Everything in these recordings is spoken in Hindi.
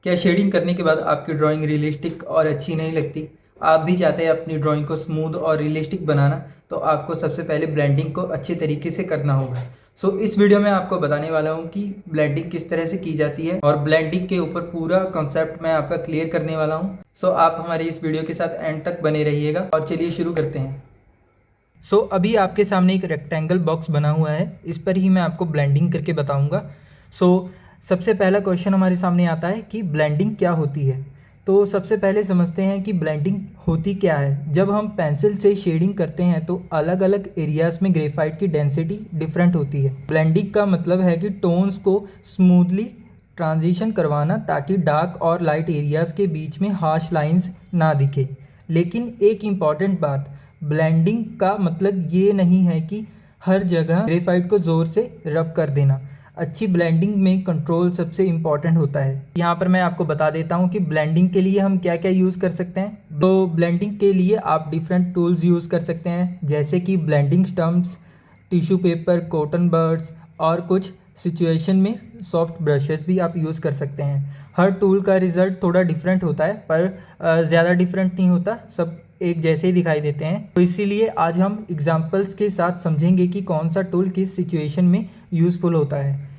क्या शेडिंग करने के बाद आपकी ड्राइंग रियलिस्टिक और अच्छी नहीं लगती? आप भी चाहते हैं अपनी ड्राइंग को स्मूथ और रियलिस्टिक बनाना, तो आपको सबसे पहले ब्लेंडिंग को अच्छे तरीके से करना होगा। इस वीडियो में आपको बताने वाला हूँ कि ब्लेंडिंग किस तरह से की जाती है और ब्लेंडिंग के ऊपर पूरा कॉन्सेप्ट मैं आपका क्लियर करने वाला हूँ। आप हमारी इस वीडियो के साथ एंड तक बने रहिएगा और चलिए शुरू करते हैं। अभी आपके सामने एक रेक्टेंगल बॉक्स बना हुआ है, इस पर ही मैं आपको ब्लेंडिंग करके बताऊंगा। सबसे पहला क्वेश्चन हमारे सामने आता है कि ब्लेंडिंग क्या होती है। तो सबसे पहले समझते हैं कि ब्लेंडिंग होती क्या है। जब हम पेंसिल से शेडिंग करते हैं तो अलग अलग एरियाज में ग्रेफाइट की डेंसिटी डिफरेंट होती है। ब्लेंडिंग का मतलब है कि टोन्स को स्मूथली ट्रांजिशन करवाना ताकि डार्क और लाइट एरियाज के बीच में हार्श लाइंस ना दिखे। लेकिन एक इम्पॉर्टेंट बात, ब्लेंडिंग का मतलब ये नहीं है कि हर जगह ग्रेफाइट को ज़ोर से रब कर देना। अच्छी ब्लेंडिंग में कंट्रोल सबसे इम्पॉर्टेंट होता है। यहाँ पर मैं आपको बता देता हूँ कि ब्लेंडिंग के लिए हम क्या क्या यूज़ कर सकते हैं। तो ब्लेंडिंग के लिए आप डिफरेंट टूल्स यूज़ कर सकते हैं, जैसे कि blending stumps, tissue paper, cotton buds और कुछ सिचुएशन में सॉफ्ट ब्रशेस भी आप यूज़ कर सकते हैं। हर टूल का रिज़ल्ट थोड़ा डिफरेंट होता है, पर ज़्यादा डिफरेंट नहीं होता, सब एक जैसे ही दिखाई देते हैं। तो इसीलिए आज हम एग्जांपल्स के साथ समझेंगे कि कौन सा टूल किस सिचुएशन में यूज़फुल होता है।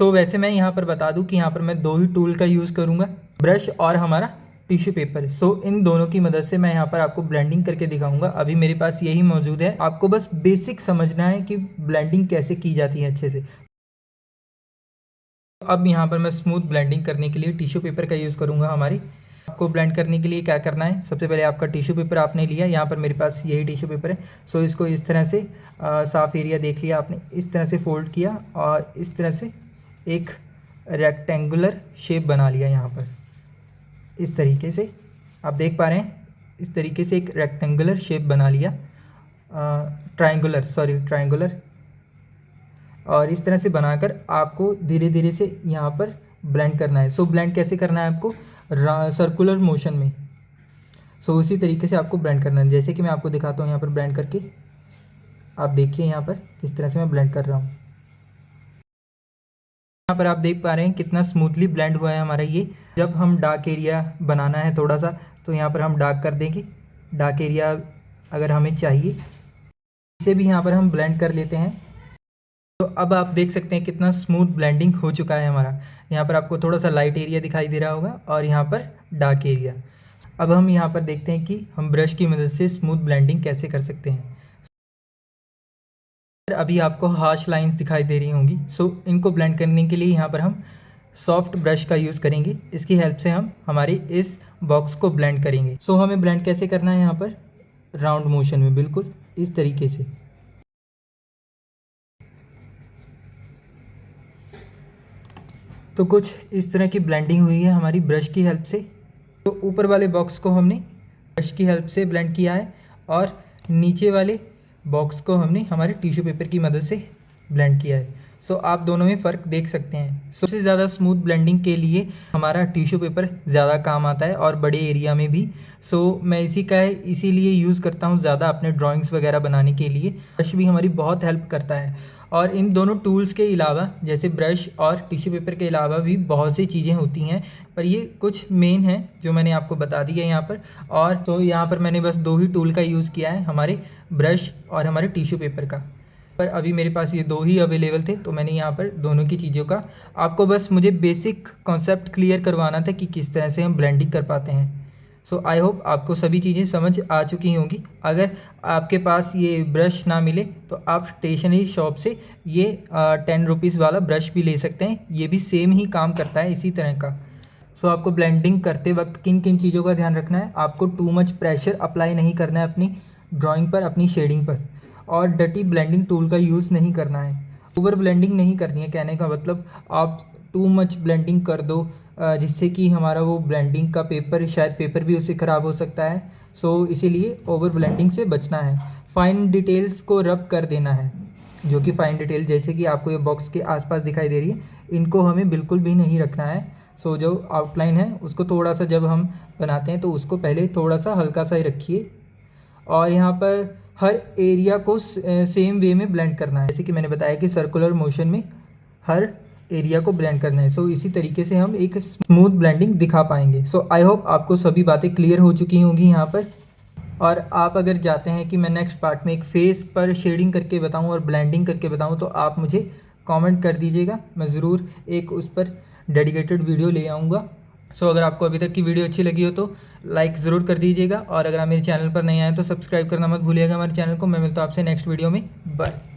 वैसे मैं यहाँ पर बता दूँ कि यहाँ पर मैं दो ही टूल का यूज़ करूँगा, ब्रश और हमारा टिश्यू पेपर। इन दोनों की मदद से मैं यहाँ पर आपको ब्लेंडिंग करके दिखाऊंगा। अभी मेरे पास यही मौजूद है, आपको बस बेसिक समझना है कि ब्लेंडिंग कैसे की जाती है अच्छे से। अब यहाँ पर मैं स्मूथ ब्लेंडिंग करने के लिए टिश्यू पेपर का यूज़ करूँगा। आपको ब्लेंड करने के लिए क्या करना है, सबसे पहले आपका टिश्यू पेपर आपने लिया, यहाँ पर मेरे पास यही टिश्यू पेपर है। इसको इस तरह से साफ एरिया देख लिया आपने, इस तरह से फोल्ड किया और इस तरह से एक रेक्टेंगुलर शेप बना लिया। यहाँ पर इस तरीके से आप देख पा रहे हैं, इस तरीके से एक रेक्टेंगुलर शेप बना लिया, ट्रायंगुलर। और इस तरह से बनाकर आपको धीरे धीरे से यहाँ पर ब्लेंड करना है। ब्लेंड कैसे करना है आपको, सर्कुलर मोशन में। उसी तरीके से आपको ब्लेंड करना है, जैसे कि मैं आपको दिखाता हूँ यहाँ पर ब्लेंड करके। आप देखिए यहाँ पर किस तरह से मैं ब्लेंड कर रहा हूँ। यहाँ पर आप देख पा रहे हैं कितना स्मूथली ब्लेंड हुआ है हमारा ये। जब हम डार्क एरिया बनाना है थोड़ा सा, तो यहाँ पर हम डार्क कर देंगे। डार्क एरिया अगर हमें चाहिए, इसे भी यहाँ पर हम ब्लेंड कर लेते हैं। तो अब आप देख सकते हैं कितना स्मूथ ब्लेंडिंग हो चुका है हमारा। यहाँ पर आपको थोड़ा सा लाइट एरिया दिखाई दे रहा होगा और यहाँ पर डार्क एरिया। अब हम यहाँ पर देखते हैं कि हम ब्रश की मदद से स्मूथ ब्लेंडिंग कैसे कर सकते हैं। अभी आपको हार्श लाइंस दिखाई दे रही होंगी। इनको ब्लेंड करने के लिए यहाँ पर हम सॉफ्ट ब्रश का यूज़ करेंगे। इसकी हेल्प से हम हमारी इस बॉक्स को ब्लेंड करेंगे। हमें ब्लेंड कैसे करना है, यहाँ पर राउंड मोशन में, बिल्कुल इस तरीके से। तो कुछ इस तरह की ब्लेंडिंग हुई है हमारी ब्रश की हेल्प से। ऊपर वाले बॉक्स को हमने ब्रश की हेल्प से ब्लेंड किया है और नीचे वाले बॉक्स को हमने हमारे टिश्यू पेपर की मदद से ब्लेंड किया है। आप दोनों में फ़र्क देख सकते हैं। सबसे ज़्यादा स्मूथ ब्लेंडिंग के लिए हमारा टिश्यू पेपर ज़्यादा काम आता है और बड़े एरिया में भी। मैं इसीलिए यूज़ करता हूँ ज़्यादा अपने ड्राइंग्स वगैरह बनाने के लिए। ब्रश भी हमारी बहुत हेल्प करता है। और इन दोनों टूल्स के अलावा, जैसे ब्रश और टिश्यू पेपर के अलावा भी बहुत सी चीज़ें होती हैं, पर ये कुछ मेन हैं जो मैंने आपको बता दी है यहाँ पर। और यहाँ पर मैंने बस दो ही टूल का यूज़ किया है, हमारे ब्रश और हमारे टिश्यू पेपर का। पर अभी मेरे पास ये दो ही अवेलेबल थे, तो मैंने यहाँ पर दोनों की चीज़ों का आपको बस मुझे बेसिक कॉन्सेप्ट क्लियर करवाना था कि किस तरह से हम ब्लेंडिंग कर पाते हैं। आई होप आपको सभी चीज़ें समझ आ चुकी होंगी। अगर आपके पास ये ब्रश ना मिले तो आप स्टेशनरी शॉप से ये 10 रुपीज़ वाला ब्रश भी ले सकते हैं, ये भी सेम ही काम करता है इसी तरह का। आपको ब्लेंडिंग करते वक्त किन किन चीज़ों का ध्यान रखना है, आपको टू मच प्रेशर अप्लाई नहीं करना है अपनी ड्राइंग पर, अपनी शेडिंग पर, और डर्टी ब्लेंडिंग टूल का यूज़ नहीं करना है। ओवर ब्लेंडिंग नहीं करनी है, कहने का मतलब आप टू मच ब्लेंडिंग कर दो जिससे कि हमारा वो ब्लेंडिंग का पेपर, शायद पेपर भी उससे ख़राब हो सकता है। इसीलिए ओवर ब्लेंडिंग से बचना है। फाइन डिटेल्स को रब कर देना है, जो कि फाइन डिटेल जैसे कि आपको ये बॉक्स के आसपास दिखाई दे रही है, इनको हमें बिल्कुल भी नहीं रखना है। जो आउटलाइन है उसको थोड़ा सा, जब हम बनाते हैं तो उसको पहले थोड़ा सा हल्का सा ही रखिए। और यहाँ पर हर एरिया को सेम वे में ब्लेंड करना है, जैसे कि मैंने बताया कि सर्कुलर मोशन में हर एरिया को ब्लेंड करना है। सो इसी तरीके से हम एक स्मूथ ब्लेंडिंग दिखा पाएंगे। सो आई होप आपको सभी बातें क्लियर हो चुकी होंगी यहाँ पर। और आप अगर चाहते हैं कि मैं नेक्स्ट पार्ट में एक फेस पर शेडिंग करके बताऊं और ब्लेंडिंग करके बताऊं तो आप मुझे कमेंट कर दीजिएगा, मैं ज़रूर एक उस पर डेडिकेटेड वीडियो ले आऊँगा। सो अगर आपको अभी तक की वीडियो अच्छी लगी हो तो लाइक ज़रूर कर दीजिएगा, और अगर आप मेरे चैनल पर नए आए तो सब्सक्राइब करना मत भूलिएगा हमारे चैनल को। मैं मिलता हूँ आपसे नेक्स्ट वीडियो में। बाय।